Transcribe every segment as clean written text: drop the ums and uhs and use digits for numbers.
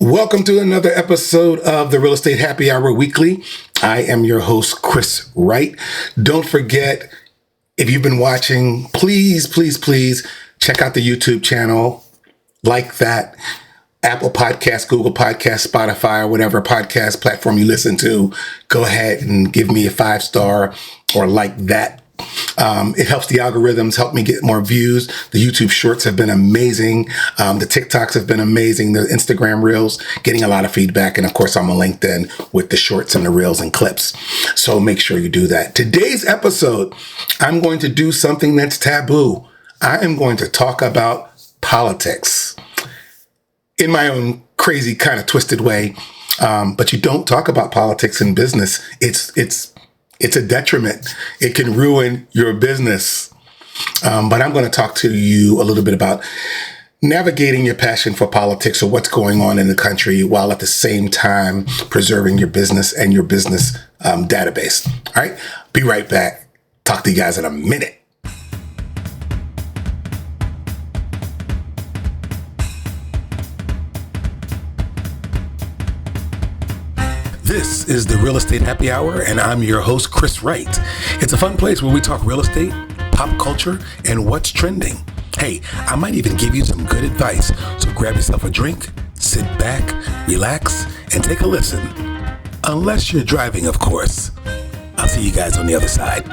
Welcome to another episode of the Real Estate Happy Hour Weekly. I am your host, Chris Wright. Don't forget, if you've been watching, please check out the YouTube channel, like that, Apple Podcasts, Google Podcasts, Spotify, or whatever podcast platform you listen to. Go ahead and give me a 5-star or like that. It helps the algorithms, help me get more views. The YouTube shorts have been amazing. The TikToks have been amazing. The Instagram reels, getting a lot of feedback. And of course, I'm on LinkedIn with the shorts and the reels and clips. So make sure you do that. Today's episode, I'm going to do something that's taboo. I am going to talk about politics in my own crazy kind of twisted way. But you don't talk about politics in business. It's a detriment. It can ruin your business. But I'm going to talk to you a little bit about navigating your passion for politics or what's going on in the country while at the same time preserving your business and your business database. All right. Be right back. Talk to you guys in a minute. This is the Real Estate Happy Hour, and I'm your host, Chris Wright. It's a fun place where we talk real estate, pop culture, and what's trending. Hey, I might even give you some good advice, so grab yourself a drink, sit back, relax, and take a listen. Unless you're driving, of course. I'll see you guys on the other side.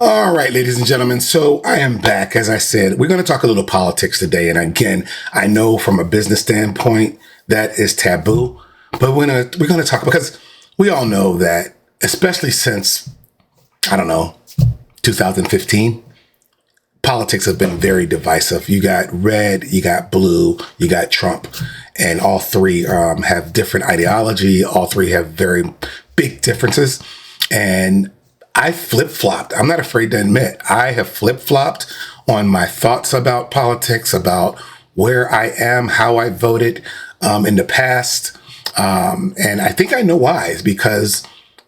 All right, ladies and gentlemen. So I am back. As I said, we're going to talk a little politics today. And again, I know from a business standpoint that is taboo, but we're going to talk because we all know that, especially since, 2015, politics have been very divisive. You got red, you got blue, you got Trump, and all three have different ideology. All three have very big differences. And I flip-flopped. I'm not afraid to admit I have flip-flopped on my thoughts about politics, about where I am, how I voted in the past. And I think I know why. It's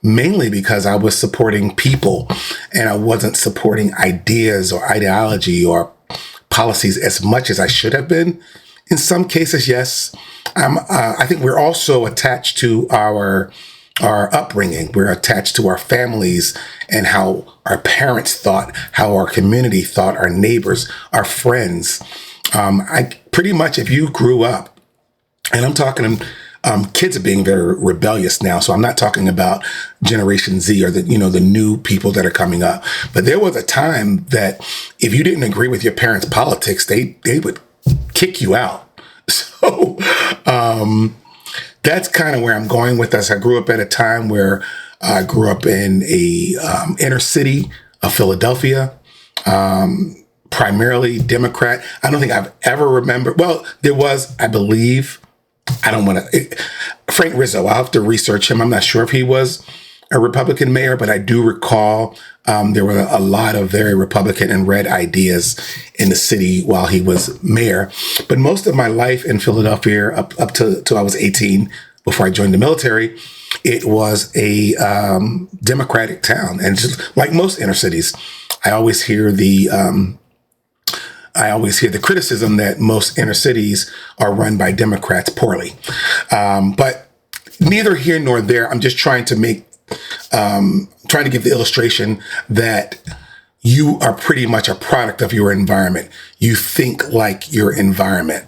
mainly because I was supporting people and I wasn't supporting ideas or ideology or policies as much as I should have been. In some cases, yes. I think we're also attached to our upbringing. We're attached to our families and how our parents thought, how our community thought, our neighbors, our friends. I pretty much, if you grew up, and I'm talking, kids are being very rebellious now. So I'm not talking about Generation Z or the new people that are coming up. But there was a time that if you didn't agree with your parents' politics, they would kick you out. So, that's kind of where I'm going with this. I grew up at a time where I grew up in a inner city of Philadelphia, primarily Democrat. I don't think I've ever remembered. Well, there was, I believe, Frank Rizzo. I'll have to research him. I'm not sure if he was a Republican mayor, but I do recall there were a lot of very Republican and red ideas in the city while he was mayor. But most of my life in Philadelphia, up to I was 18, before I joined the military, it was a Democratic town. And just like most inner cities, I always hear the criticism that most inner cities are run by Democrats poorly. But neither here nor there. I'm just trying to give the illustration that you are pretty much a product of your environment. You think like your environment.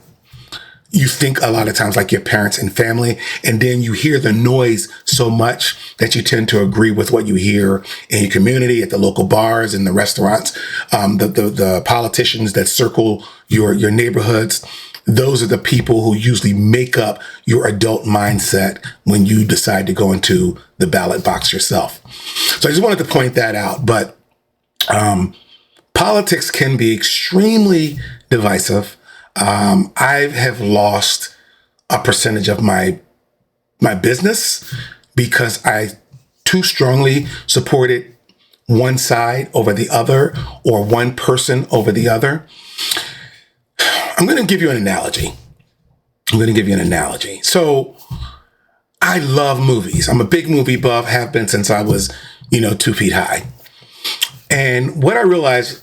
You think a lot of times like your parents and family, and then you hear the noise so much that you tend to agree with what you hear in your community, at the local bars, in the restaurants, the politicians that circle your neighborhoods. Those are the people who usually make up your adult mindset when you decide to go into the ballot box yourself. So I just wanted to point that out. But politics can be extremely divisive. I have lost a percentage of my business because I too strongly supported one side over the other or one person over the other. I'm going to give you an analogy. So I love movies. I'm a big movie buff, have been since I was, 2 feet high. And what I realized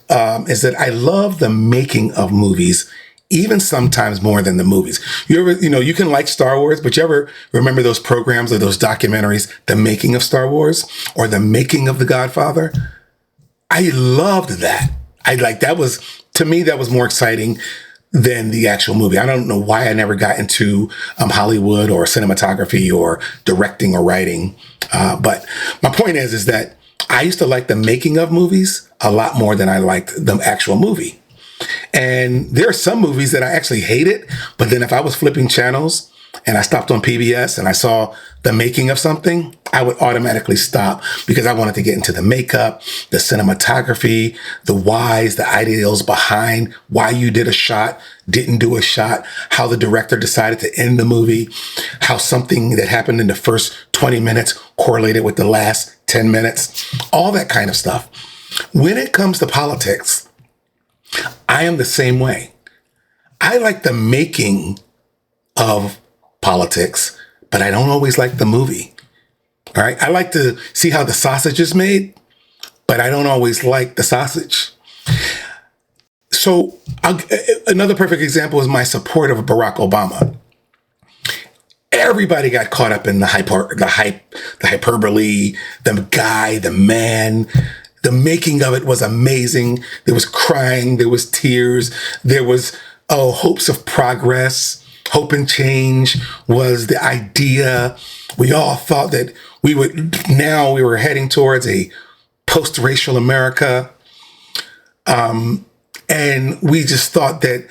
is that I love the making of movies, even sometimes more than the movies. You can like Star Wars, but you ever remember those programs or those documentaries, the making of Star Wars or the making of The Godfather? I loved that. To me, that was more exciting than the actual movie. I don't know why I never got into Hollywood or cinematography or directing or writing. But my point is that I used to like the making of movies a lot more than I liked the actual movie. And there are some movies that I actually hated, but then if I was flipping channels and I stopped on PBS and I saw the making of something, I would automatically stop because I wanted to get into the makeup, the cinematography, the whys, the ideals behind why you did a shot, didn't do a shot, how the director decided to end the movie, how something that happened in the first 20 minutes correlated with the last 10 minutes, all that kind of stuff. When it comes to politics, I am the same way. I like the making of politics, but I don't always like the movie. All right. I like to see how the sausage is made, but I don't always like the sausage. So another perfect example is my support of Barack Obama. Everybody got caught up in the hyperbole, the guy, the man. The making of it was amazing. There was crying, there was tears, there was hopes of progress. Hope and change was the idea. We all thought that we were heading towards a post-racial America. And we just thought that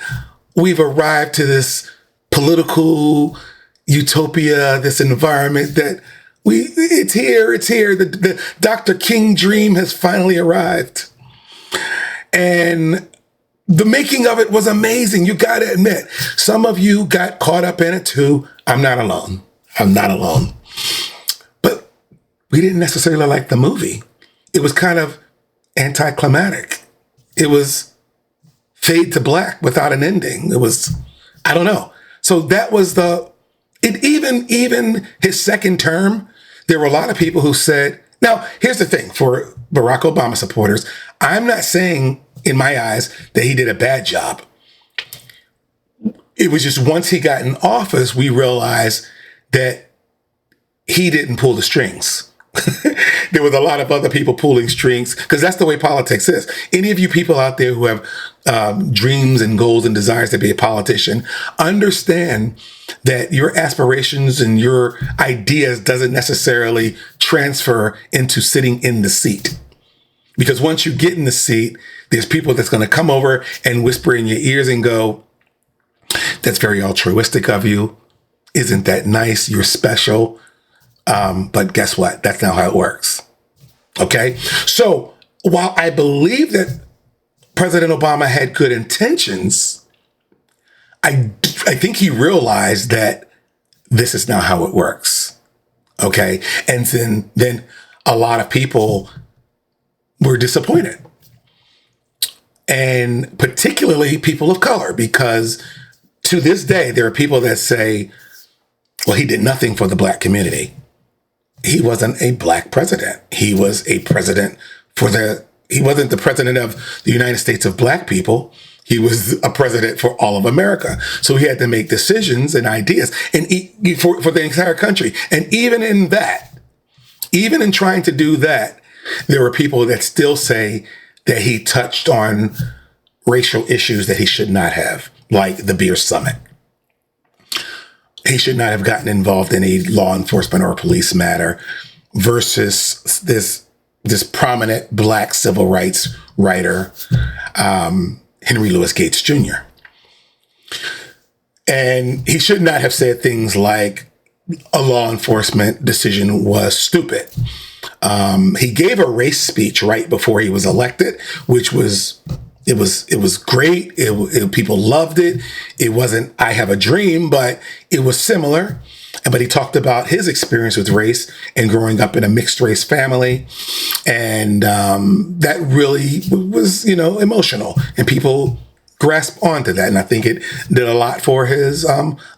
we've arrived to this political utopia, this environment that it's here. The Dr. King dream has finally arrived. And the making of it was amazing. You got to admit, some of you got caught up in it too. I'm not alone. But we didn't necessarily like the movie. It was kind of anticlimactic. It was fade to black without an ending. It was, I don't know. So that was even his second term, there were a lot of people who said, now here's the thing for Barack Obama supporters. I'm not saying in my eyes that he did a bad job. It was just once he got in office, we realized that he didn't pull the strings. There was a lot of other people pulling strings because that's the way politics is. Any of you people out there who have dreams and goals and desires to be a politician, understand that your aspirations and your ideas doesn't necessarily transfer into sitting in the seat. Because once you get in the seat, there's people that's going to come over and whisper in your ears and go, that's very altruistic of you. Isn't that nice? You're special. But guess what? That's not how it works. Okay. So while I believe that President Obama had good intentions, I think he realized that this is not how it works. Okay. And then a lot of people were disappointed. And particularly people of color, because to this day, there are people that say, well, he did nothing for the black community. He wasn't a black president. He was a president he wasn't the president of the United States of black people. He was a president for all of America. So he had to make decisions and ideas for the entire country. And even in trying to do that, there were people that still say that he touched on racial issues that he should not have, like the beer summit. He should not have gotten involved in a law enforcement or police matter versus this prominent black civil rights writer, Henry Louis Gates Jr. And he should not have said things like a law enforcement decision was stupid. He gave a race speech right before he was elected, which was it was great. People loved it. It wasn't I have a dream, but it was similar. But he talked about his experience with race and growing up in a mixed race family. And that really was, emotional. And people grasp onto that. And I think it did a lot for his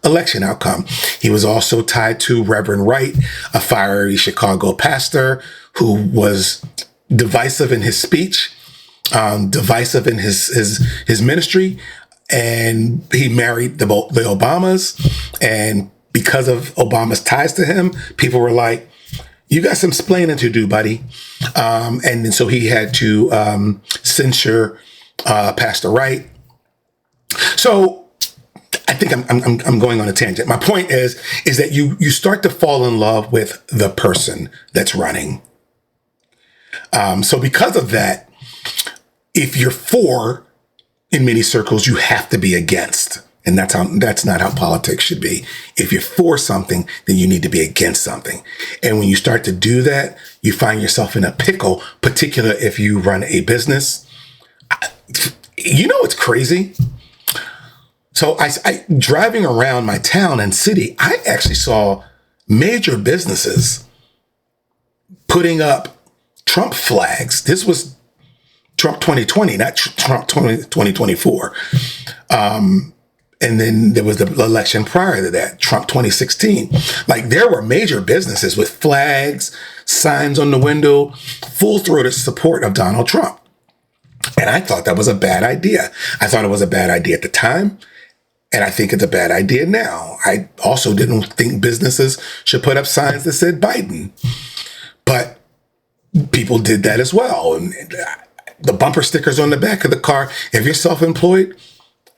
election outcome. He was also tied to Reverend Wright, a fiery Chicago pastor who was divisive in his speech, divisive in his ministry. And he married the Obamas. And because of Obama's ties to him, people were like, you got some splaining to do, buddy. And so he had to censure Pastor Wright. So I think I'm going on a tangent. My point is that you start to fall in love with the person that's running. So because of that, if you're for, in many circles, you have to be against. And that's not how politics should be. If you're for something, then you need to be against something. And when you start to do that, you find yourself in a pickle, particularly if you run a business. You know what's crazy? So I driving around my town and city, I actually saw major businesses putting up Trump flags. This was Trump 2020, not Trump 2024. And then there was the election prior to that, Trump 2016. Like, there were major businesses with flags, signs on the window, full-throated support of Donald Trump. And I thought that was a bad idea. I thought it was a bad idea at the time. And I think it's a bad idea now. I also didn't think businesses should put up signs that said Biden. But people did that as well. And the bumper stickers on the back of the car, if you're self-employed,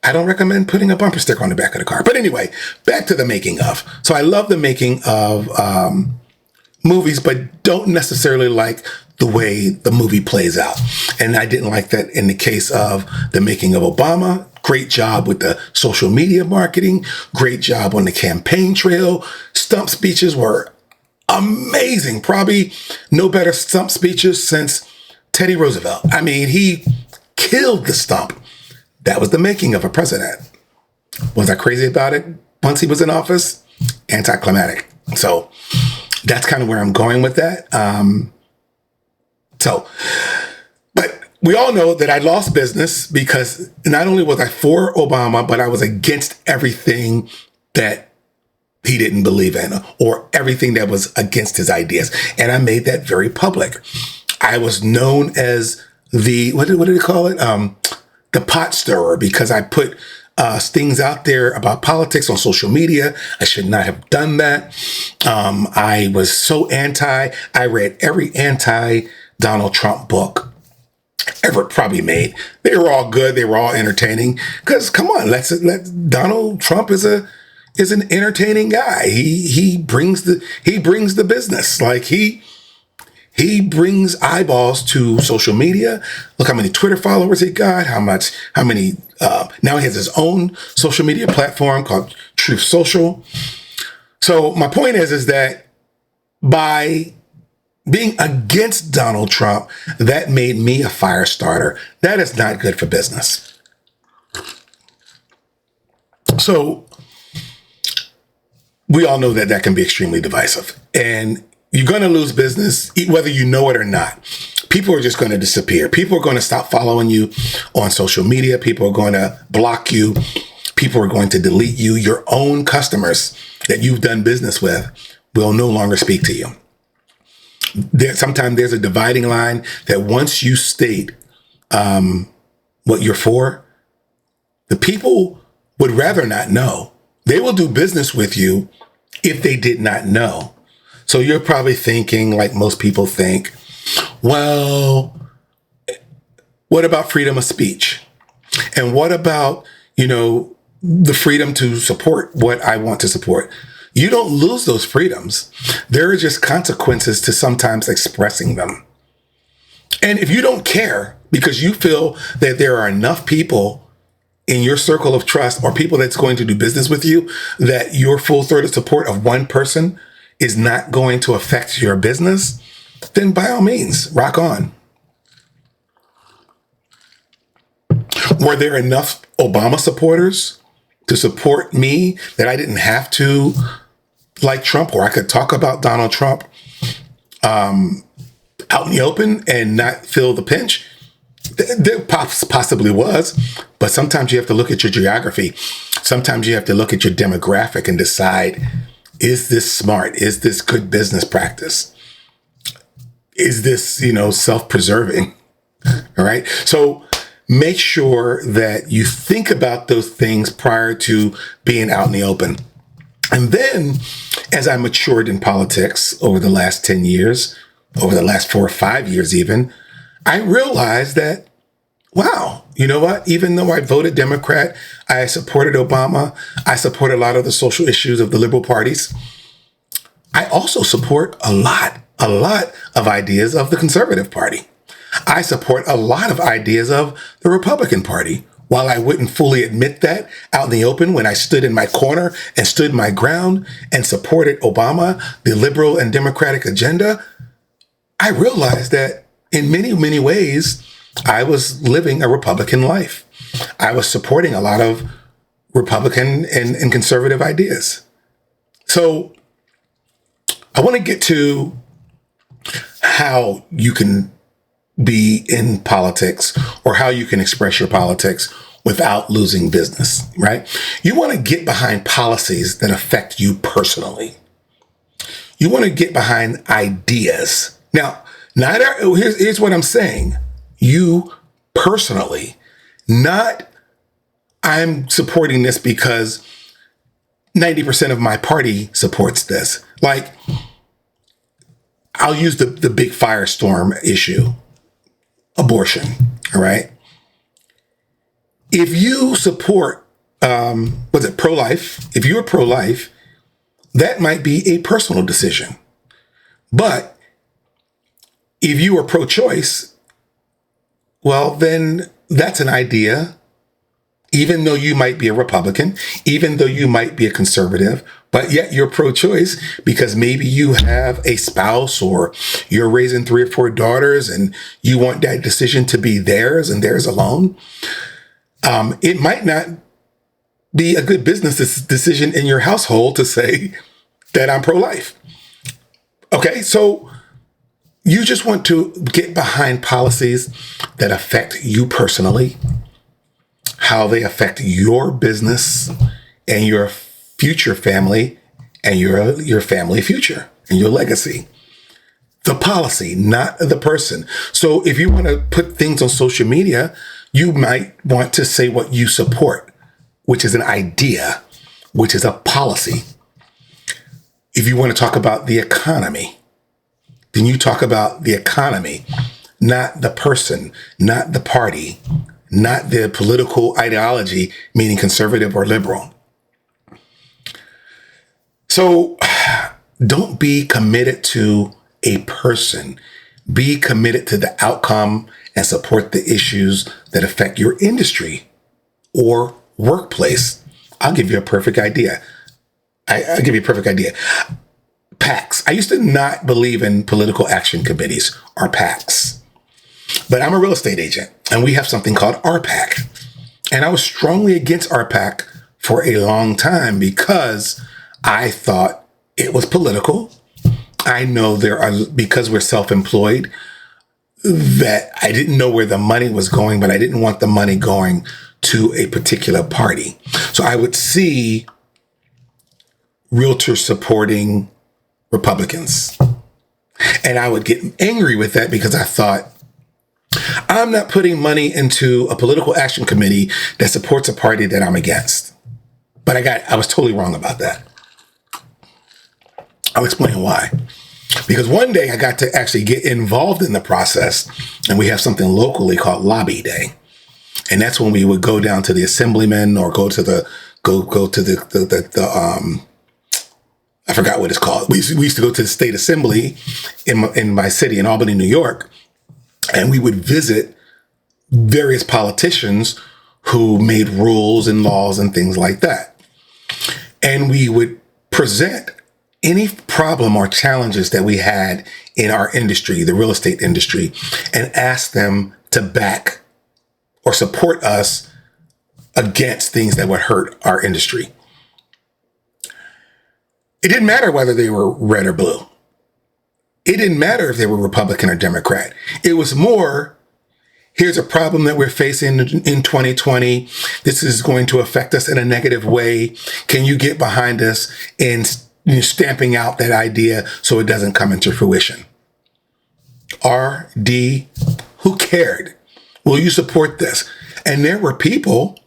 I don't recommend putting a bumper sticker on the back of the car. But anyway, back to the making of. So I love the making of movies, but don't necessarily like the way the movie plays out. And I didn't like that in the case of the making of Obama. Great job with the social media marketing. Great job on the campaign trail. Stump speeches were amazing. Probably no better stump speeches since Teddy Roosevelt. I mean, he killed the stump. That was the making of a president. Was I crazy about it once he was in office? Anticlimactic. So that's kind of where I'm going with that. But we all know that I lost business because not only was I for Obama, but I was against everything that he didn't believe in or everything that was against his ideas. And I made that very public. I was known as the, what did they call it? The pot stirrer, because I put things out there about politics on social media. I should not have done that. I was so anti. I read every anti-Donald Trump book ever probably made. They were all good. They were all entertaining. Because come on, Donald Trump is an entertaining guy. He brings the business. Like he brings eyeballs to social media. Look how many Twitter followers he got, how many, now he has his own social media platform called Truth Social. So my point is that by being against Donald Trump, that made me a fire starter. That is not good for business. So we all know that can be extremely divisive. And you're going to lose business, whether you know it or not. People are just going to disappear. People are going to stop following you on social media. People are going to block you. People are going to delete you. Your own customers that you've done business with will no longer speak to you. Sometimes there's a dividing line that once you state what you're for, the people would rather not know. They will do business with you if they did not know. So you're probably thinking, like most people think, well, what about freedom of speech? And what about, the freedom to support what I want to support? You don't lose those freedoms. There are just consequences to sometimes expressing them. And if you don't care because you feel that there are enough people in your circle of trust or people that's going to do business with you, that your full-throated support of one person is not going to affect your business, then by all means, rock on. Were there enough Obama supporters to support me that I didn't have to like Trump, or I could talk about Donald Trump out in the open and not feel the pinch? There possibly was, but sometimes you have to look at your geography. Sometimes you have to look at your demographic and decide, is this smart? Is this good business practice? Is this, self-preserving? All right. So make sure that you think about those things prior to being out in the open. And then as I matured in politics over the last 10 years, over the last 4 or 5 years even, I realized that, wow, you know what? Even though I voted Democrat, I supported Obama, I support a lot of the social issues of the liberal parties, I also support a lot of ideas of the conservative party. I support a lot of ideas of the Republican Party. While I wouldn't fully admit that out in the open when I stood in my corner and stood my ground and supported Obama, the liberal and democratic agenda, I realized that in many, many ways, I was living a Republican life. I was supporting a lot of Republican and conservative ideas. So I want to get to how you can be in politics or how you can express your politics without losing business, right? You want to get behind policies that affect you personally. You want to get behind ideas. Now, here's what I'm saying. You personally, not I'm supporting this because 90% of my party supports this. Like, I'll use the big firestorm issue. Abortion, all right? If you support, pro-life? If you're pro-life, that might be a personal decision. But if you are pro-choice, well, then that's an idea, even though you might be a Republican, even though you might be a conservative, but yet you're pro-choice because maybe you have a spouse or you're raising 3 or 4 daughters and you want that decision to be theirs and theirs alone. It might not be a good business decision in your household to say that I'm pro-life. Okay, so you just want to get behind policies that affect you personally, how they affect your business and your future family and your family future and your legacy. The policy, not the person. So if you want to put things on social media, you might want to say what you support, which is an idea, which is a policy. If you want to talk about the economy, then you talk about the economy, not the person, not the party, not the political ideology, meaning conservative or liberal. So don't be committed to a person. Be committed to the outcome and support the issues that affect your industry or workplace. I'll give you a perfect idea. I'll give you a perfect idea. PACs. I used to not believe in political action committees or PACs, but I'm a real estate agent and we have something called RPAC. And I was strongly against RPAC for a long time because I thought it was political. I know because we're self-employed, that I didn't know where the money was going, but I didn't want the money going to a particular party. So I would see realtors supporting Republicans. And I would get angry with that because I thought, I'm not putting money into a political action committee that supports a party that I'm against. But I was totally wrong about that. I'll explain why. Because one day I got to actually get involved in the process, and we have something locally called Lobby Day. And that's when we would go down to the assemblyman or go to the I forgot what it's called. We used to go to the state assembly in my city in Albany, New York, and we would visit various politicians who made rules and laws and things like that. And we would present any problem or challenges that we had in our industry, the real estate industry, and ask them to back or support us against things that would hurt our industry. It didn't matter whether they were red or blue. It didn't matter if they were Republican or Democrat. It was more, Here's a problem that we're facing in 2020. This is going to affect us in a negative way. Can you get behind us in stamping out that idea so it doesn't come into fruition? RD, who cared? Will you support this? And there were people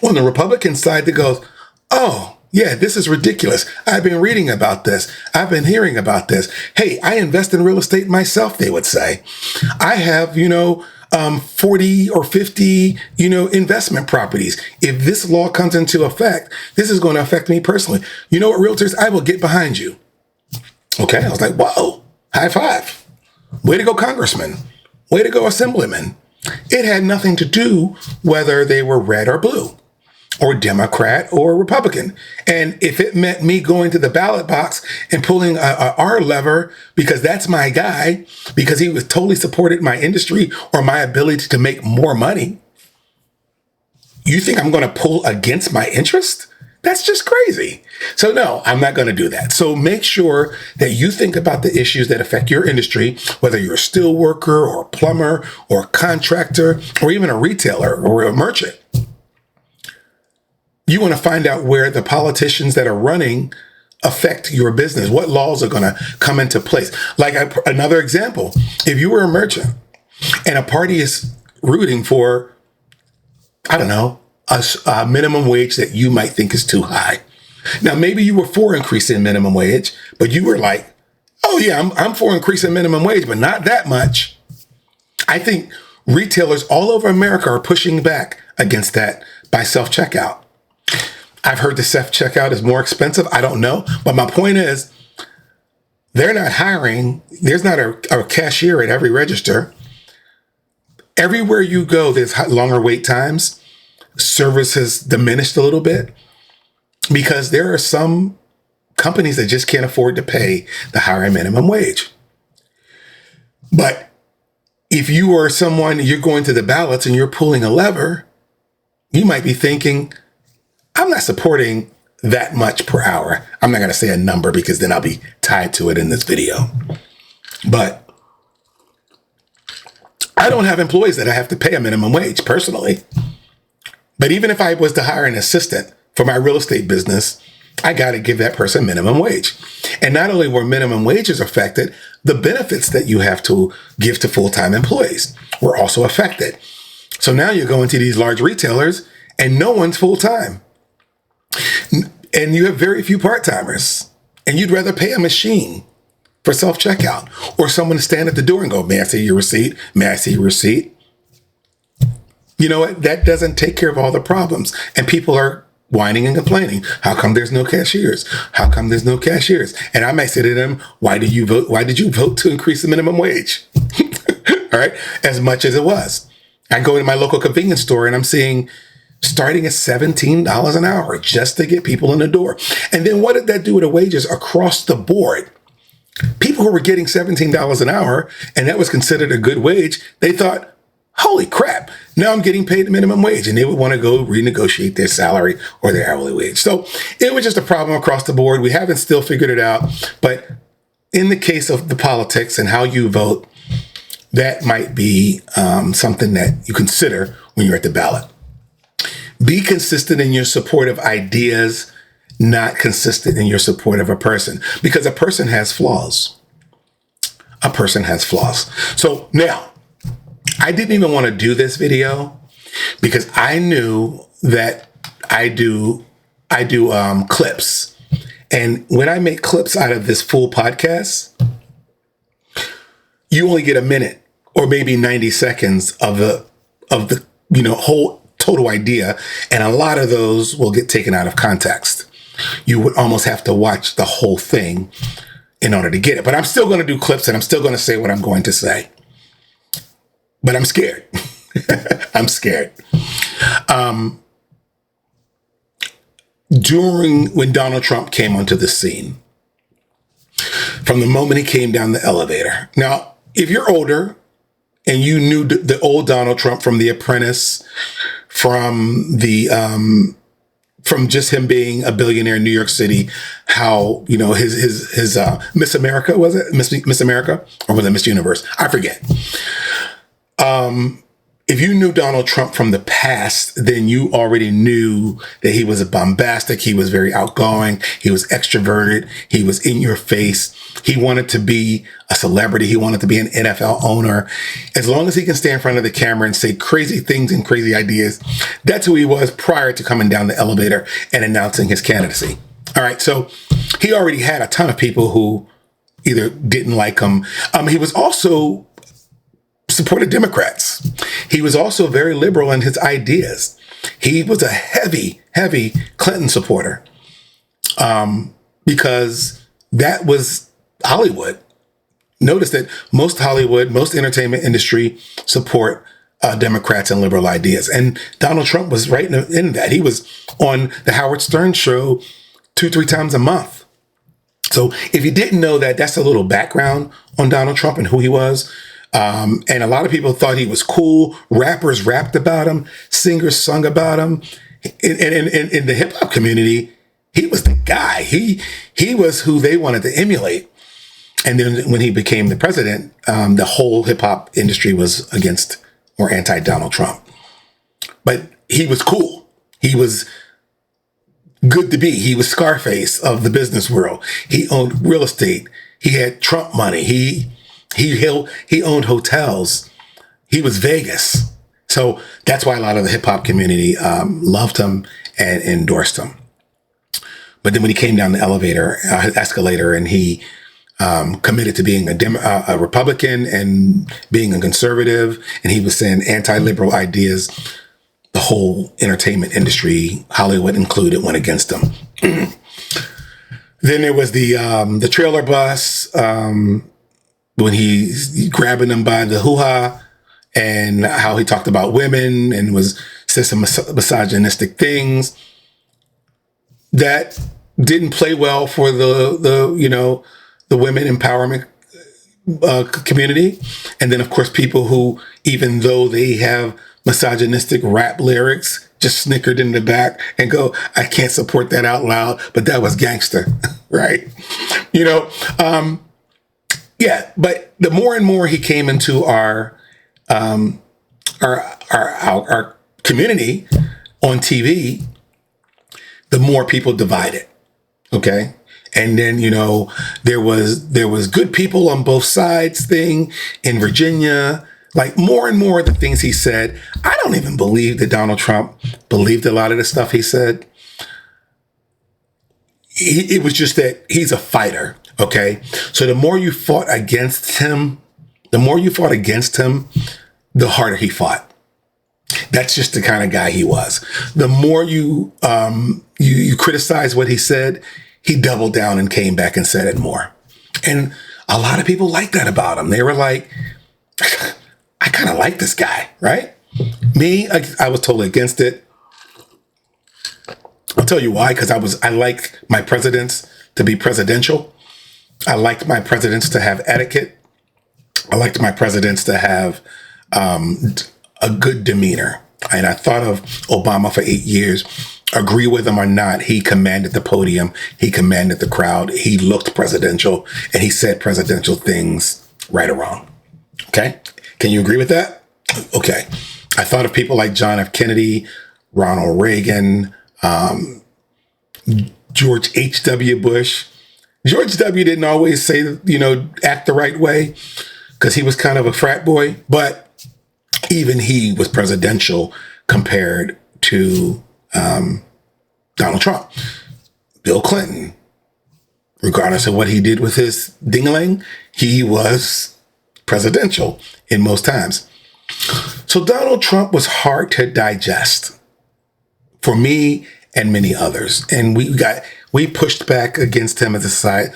on the Republican side that goes, oh, yeah, this is ridiculous. I've been reading about this. I've been hearing about this. Hey, I invest in real estate myself, they would say. I have, 40 or 50, investment properties. If this law comes into effect, this is going to affect me personally. You know what, realtors? I will get behind you. Okay. I was like, whoa, high five. Way to go, Congressman. Way to go, Assemblyman. It had nothing to do whether they were red or blue, or Democrat or Republican. And if it meant me going to the ballot box and pulling a R lever because that's my guy, because he was totally supported my industry or my ability to make more money, you think I'm going to pull against my interest? That's just crazy. So no, I'm not going to do that. So make sure that you think about the issues that affect your industry, whether you're a steel worker or a plumber or a contractor or even a retailer or a merchant. You want to find out where the politicians that are running affect your business. What laws are going to come into place? Like another example, if you were a merchant and a party is rooting for, I don't know, a minimum wage that you might think is too high. Now, maybe you were for increasing minimum wage, but you were like, oh yeah, I'm for increasing minimum wage, but not that much. I think retailers all over America are pushing back against that by self-checkout. I've heard the self-checkout is more expensive. I don't know. But my point is, they're not hiring. There's not a cashier at every register. Everywhere you go, there's longer wait times. Service has diminished a little bit because there are some companies that just can't afford to pay the higher minimum wage. But if you are someone, you're going to the ballots and you're pulling a lever, you might be thinking, I'm not supporting that much per hour. I'm not going to say a number because then I'll be tied to it in this video. But I don't have employees that I have to pay a minimum wage personally. But even if I was to hire an assistant for my real estate business, I got to give that person minimum wage. And not only were minimum wages affected, the benefits that you have to give to full-time employees were also affected. So now you're going to these large retailers and no one's full-time. And you have very few part-timers. And you'd rather pay a machine for self-checkout or someone to stand at the door and go, may I see your receipt? May I see your receipt? You know what? That doesn't take care of all the problems. And people are whining and complaining. How come there's no cashiers? How come there's no cashiers? And I might say to them, why did you vote? Why did you vote to increase the minimum wage? All right. As much as it was. I go to my local convenience store and I'm seeing starting at $17 an hour just to get people in the door. And then what did that do with the wages across the board? People who were getting $17 an hour and that was considered a good wage, they thought, holy crap, now I'm getting paid the minimum wage. And they would want to go renegotiate their salary or their hourly wage. So it was just a problem across the board. We haven't still figured it out. But in the case of the politics and how you vote, that might be something that you consider when you're at the ballot. Be consistent in your support of ideas, not consistent in your support of a person, because a person has flaws. A person has flaws. So now, I didn't even want to do this video because I knew that I do clips. And when I make clips out of this full podcast, you only get a minute or maybe 90 seconds of the whole total idea. And a lot of those will get taken out of context. You would almost have to watch the whole thing in order to get it. But I'm still going to do clips and I'm still going to say what I'm going to say. But I'm scared. I'm scared. When Donald Trump came onto the scene, from the moment he came down the elevator. Now, if you're older and you knew the old Donald Trump from The Apprentice, from just him being a billionaire in New York City, how, his Miss America, was it? Miss America? Or was it Miss Universe? I forget. if you knew Donald Trump from the past, then you already knew that he was a bombastic. He was very outgoing. He was extroverted. He was in your face. He wanted to be a celebrity. He wanted to be an NFL owner. As long as he can stand in front of the camera and say crazy things and crazy ideas, that's who he was prior to coming down the elevator and announcing his candidacy. All right. So he already had a ton of people who either didn't like him. He was also supported Democrats. He was also very liberal in his ideas. He was a heavy Clinton supporter because that was Hollywood. Notice that most Hollywood, most entertainment industry support Democrats and liberal ideas. And Donald Trump was right in that. He was on the Howard Stern show 2-3 times a month. So if you didn't know that, that's a little background on Donald Trump and who he was. And a lot of people thought he was cool. Rappers rapped about him. Singers sung about him. In the hip hop community, he was the guy. He was who they wanted to emulate. And then when he became the president, the whole hip hop industry was against or anti-Donald Trump. But he was cool. He was good to be. He was Scarface of the business world. He owned real estate. He had Trump money. He owned hotels. He was Vegas. So that's why a lot of the hip hop community loved him and endorsed him. But then when he came down the escalator, and he committed to being a Republican and being a conservative, and he was saying anti-liberal ideas, the whole entertainment industry, Hollywood included, went against him. Then there was the trailer bus, when he's grabbing them by the hoo-ha, and how he talked about women and said some misogynistic things that didn't play well for the women empowerment community. And then, of course, people who, even though they have misogynistic rap lyrics, just snickered in the back and go, I can't support that out loud, but that was gangster, right? Yeah, but the more and more he came into our community on TV, the more people divided. Okay. And then, there was good people on both sides thing in Virginia. Like more and more of the things he said, I don't even believe that Donald Trump believed a lot of the stuff he said. It was just that he's a fighter. Okay. So the more you fought against him, the harder he fought. That's just the kind of guy he was. The more you criticize what he said, he doubled down and came back and said it more. And a lot of people liked that about him. They were like, I kind of like this guy, right? Me, I was totally against it. I'll tell you why, because I liked my presidents to be presidential. I liked my presidents to have etiquette. I liked my presidents to have a good demeanor. And I thought of Obama for 8 years. Agree with him or not, he commanded the podium. He commanded the crowd. He looked presidential, and he said presidential things, right or wrong. Okay? Can you agree with that? Okay. I thought of people like John F. Kennedy, Ronald Reagan, George H.W. Bush. George W. didn't always say, act the right way because he was kind of a frat boy, but even he was presidential compared to Donald Trump. Bill Clinton, regardless of what he did with his ding-a-ling, he was presidential in most times. So Donald Trump was hard to digest for me and many others. And we pushed back against him as a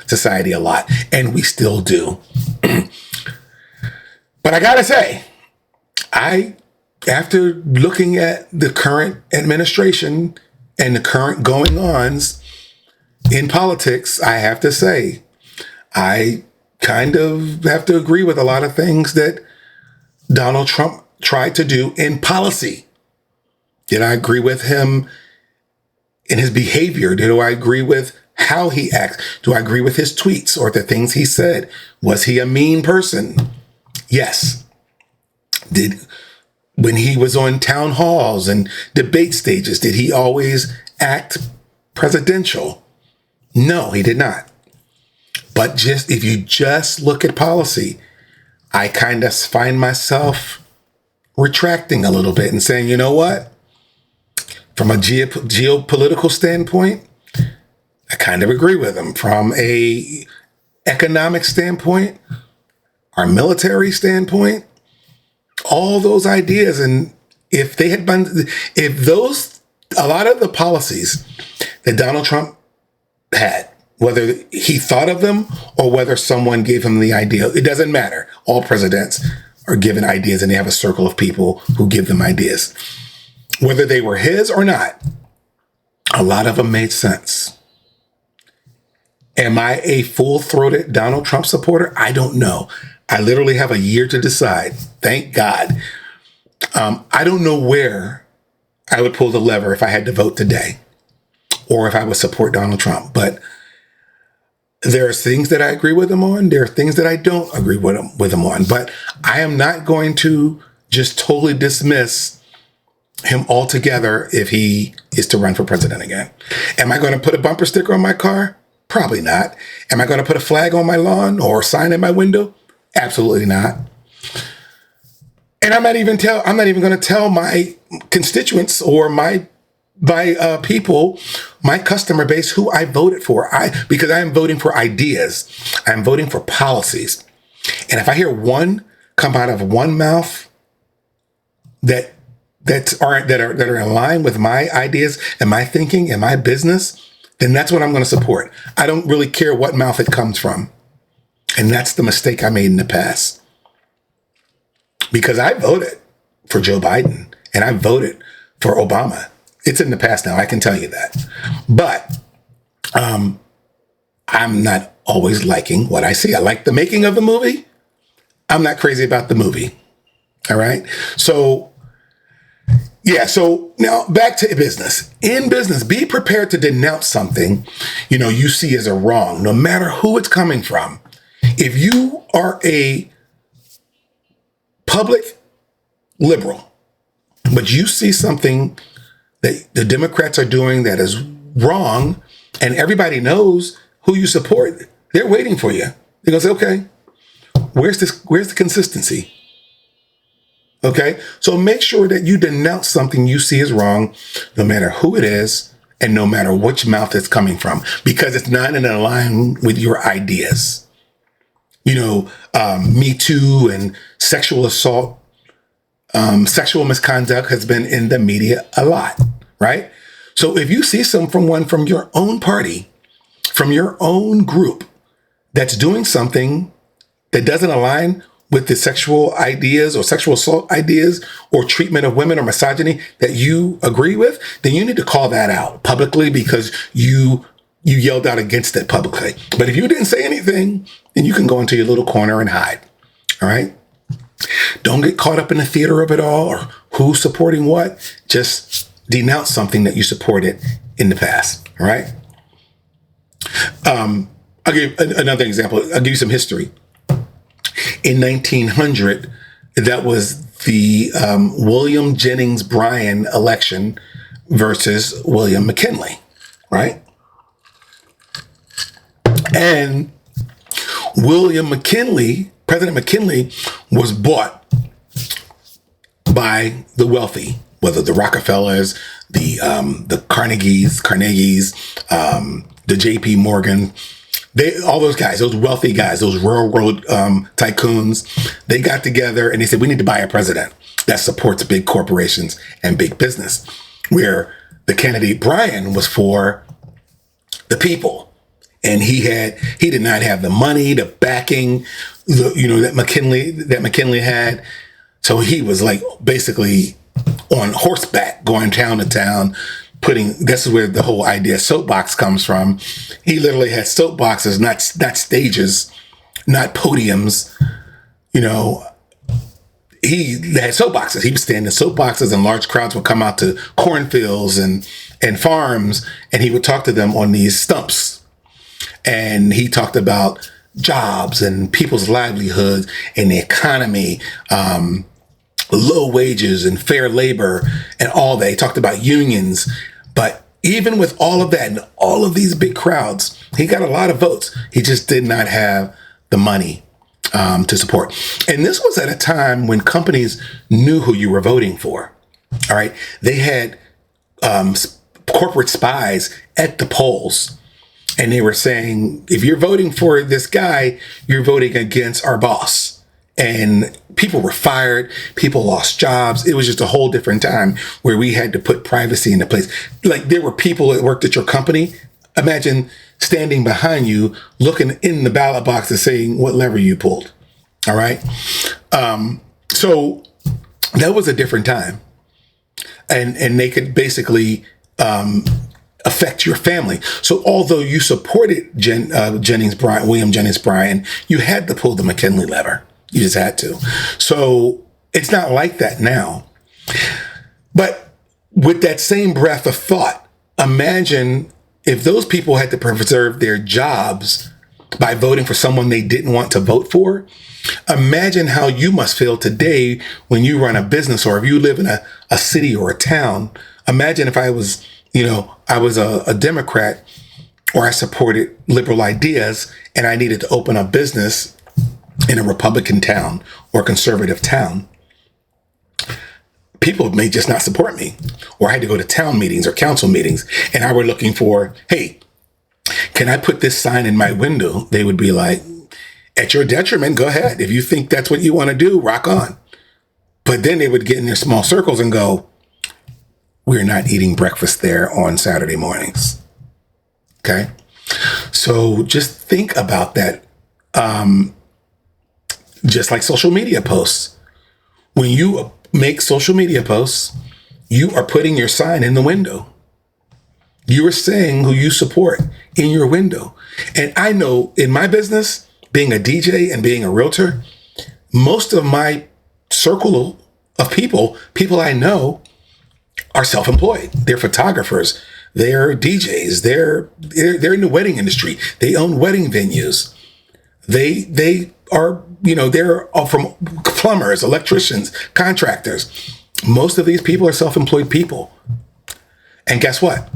society a lot, and we still do. But I gotta say, after looking at the current administration and the current going-ons in politics, I have to say, I kind of have to agree with a lot of things that Donald Trump tried to do in policy. Did I agree with him in his behavior? Do I agree with how he acts? Do I agree with his tweets or the things he said? Was he a mean person? Yes. When he was on town halls and debate stages, did he always act presidential? No, he did not. But just if you just look at policy, I kind of find myself retracting a little bit and saying, you know what? From a geopolitical standpoint, I kind of agree with him. From a economic standpoint, our military standpoint, all those ideas, and if they had been, if those, a lot of the policies that Donald Trump had, whether he thought of them or whether someone gave him the idea, it doesn't matter. All presidents are given ideas and they have a circle of people who give them ideas. Whether they were his or not, a lot of them made sense. Am I a full-throated Donald Trump supporter? I don't know. I literally have a year to decide. Thank God. I don't know where I would pull the lever if I had to vote today or if I would support Donald Trump. But there are things that I agree with him on. There are things that I don't agree with him on. But I am not going to just totally dismiss him altogether if he is to run for president again. Am I going to put a bumper sticker on my car? Probably not. Am I going to put a flag on my lawn or a sign in my window? Absolutely not. And I'm not even going to tell my constituents or my people, my customer base, who I voted for. Because I am voting for ideas. I'm voting for policies. And if I hear one come out of one mouth that are in line with my ideas and my thinking and my business, then that's what I'm going to support. I don't really care what mouth it comes from. And that's the mistake I made in the past. Because I voted for Joe Biden and I voted for Obama. It's in the past now, I can tell you that. But I'm not always liking what I see. I like the making of the movie. I'm not crazy about the movie. All right. So now back to business. In business, be prepared to denounce something, you see as a wrong, no matter who it's coming from. If you are a public liberal, but you see something that the Democrats are doing that is wrong, and everybody knows who you support, they're waiting for you. They're going to say, okay, where's the consistency? Okay, so make sure that you denounce something you see as wrong, no matter who it is and no matter which mouth it's coming from, because it's not in line with your ideas. Me Too and sexual assault, sexual misconduct has been in the media a lot, right? So if you see someone from your own party, from your own group, that's doing something that doesn't align with the sexual ideas or sexual assault ideas or treatment of women or misogyny that you agree with, then you need to call that out publicly because you yelled out against it publicly. But if you didn't say anything, then you can go into your little corner and hide. All right? Don't get caught up in the theater of it all or who's supporting what. Just denounce something that you supported in the past. All right? I'll give another example. I'll give you some history. In 1900, that was the William Jennings Bryan election versus William McKinley, right? And President McKinley was bought by the wealthy, whether the Rockefellers, the Carnegies, the J.P. Morgan, all those guys, those wealthy guys, those railroad tycoons, they got together and they said, we need to buy a president that supports big corporations and big business, where the candidate Bryan was for the people. And he did not have the money, the backing, that McKinley had. So he was like basically on horseback going town to town, this is where the whole idea soapbox comes from. He literally had soapboxes, not stages, not podiums. He had soapboxes. He would stand in soapboxes and large crowds would come out to cornfields and farms, and he would talk to them on these stumps. And he talked about jobs and people's livelihoods and the economy, low wages and fair labor and all that. He talked about unions. But even with all of that and all of these big crowds, he got a lot of votes. He just did not have the money to support. And this was at a time when companies knew who you were voting for. All right. They had corporate spies at the polls. And they were saying, if you're voting for this guy, you're voting against our boss. And people were fired. People lost jobs. It was just a whole different time where we had to put privacy into place. Like there were people that worked at your company. Imagine standing behind you, looking in the ballot box and saying what lever you pulled. All right. So that was a different time. And they could basically affect your family. So although you supported William Jennings Bryan, you had to pull the McKinley lever. You just had to. So it's not like that now. But with that same breath of thought, imagine if those people had to preserve their jobs by voting for someone they didn't want to vote for. Imagine how you must feel today when you run a business, or if you live in a city or a town. Imagine if I was a Democrat, or I supported liberal ideas and I needed to open a business in a Republican town or conservative town. People may just not support me, or I had to go to town meetings or council meetings and I were looking for, hey, can I put this sign in my window? They would be like, at your detriment, go ahead. If you think that's what you want to do, rock on. But then they would get in their small circles and go, we're not eating breakfast there on Saturday mornings. Okay. So just think about that. Just like social media posts. When you make social media posts, you are putting your sign in the window. You are saying who you support in your window. And I know in my business, being a DJ and being a realtor, most of my circle of people I know are self-employed. They're photographers. They're DJs. They're in the wedding industry. They own wedding venues. They are, they're from plumbers, electricians, contractors. Most of these people are self-employed people. And guess what?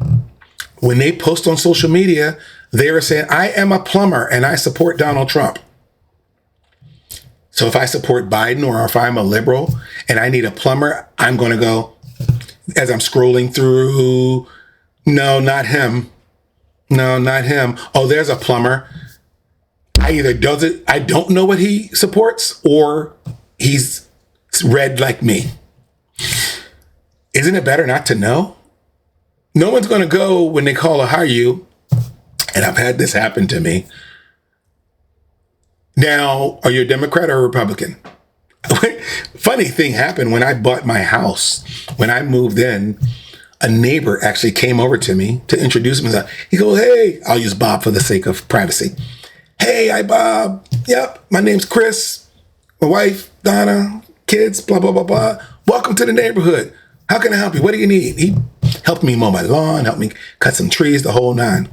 When they post on social media, they are saying, I am a plumber and I support Donald Trump. So if I support Biden, or if I'm a liberal and I need a plumber, I'm going to go, as I'm scrolling through, no, not him. No, not him. Oh, there's a plumber. I don't know what he supports, or he's red like me. Isn't it better not to know? No one's going to go when they call or hire you. And I've had this happen to me. Now, are you a Democrat or a Republican? Funny thing happened when I bought my house. When I moved in, a neighbor actually came over to me to introduce himself. He goes, hey, I'll use Bob for the sake of privacy. Hey, hi, Bob. Yep, my name's Chris. My wife, Donna, kids, blah, blah, blah, blah. Welcome to the neighborhood. How can I help you? What do you need? He helped me mow my lawn, helped me cut some trees, the whole nine.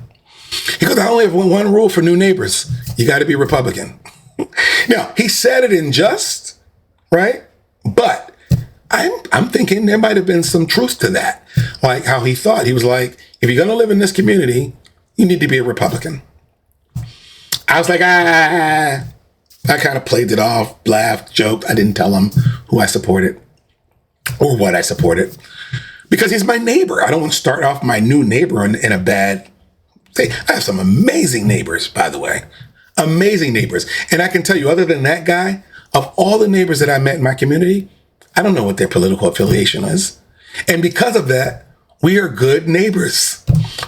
He goes, I only have one rule for new neighbors. You got to be Republican. Now, he said it in jest, right? But I'm thinking there might have been some truth to that. Like how he thought. He was like, if you're going to live in this community, you need to be a Republican. I was like, I kind of played it off, laughed, joked. I didn't tell him who I supported or what I supported because he's my neighbor. I don't want to start off my new neighbor in a bad way. I have some amazing neighbors, by the way. Amazing neighbors. And I can tell you, other than that guy, of all the neighbors that I met in my community, I don't know what their political affiliation is. And because of that, we are good neighbors.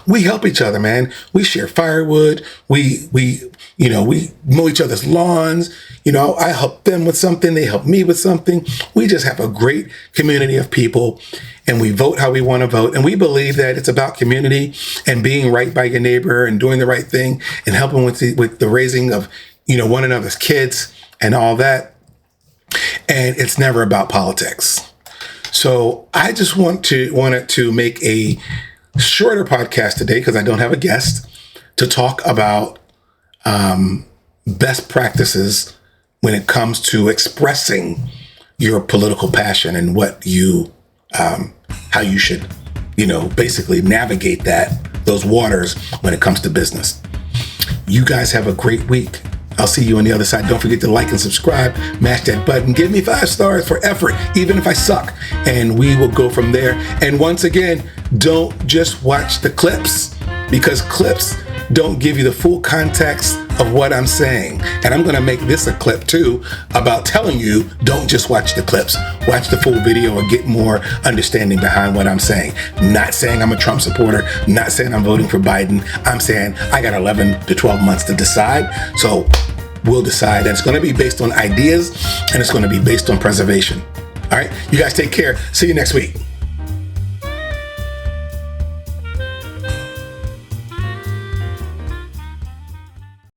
We help each other, man. We share firewood. We mow each other's lawns. I help them with something. They help me with something. We just have a great community of people, and we vote how we want to vote. And we believe that it's about community and being right by your neighbor and doing the right thing and helping with the raising of, one another's kids and all that. And it's never about politics. So I just wanted to make a shorter podcast today because I don't have a guest to talk about best practices when it comes to expressing your political passion and what you, how you should, basically navigate those waters when it comes to business. You guys have a great week. I'll see you on the other side. Don't forget to like and subscribe, mash that button, give me 5 stars for effort, even if I suck, and we will go from there. And once again, don't just watch the clips, because clips don't give you the full context of what I'm saying. And I'm going to make this a clip too about telling you, don't just watch the clips. Watch the full video and get more understanding behind what I'm saying. Not saying I'm a Trump supporter, not saying I'm voting for Biden. I'm saying I got 11 to 12 months to decide. So we'll decide. And it's going to be based on ideas, and it's going to be based on preservation. All right, you guys take care. See you next week.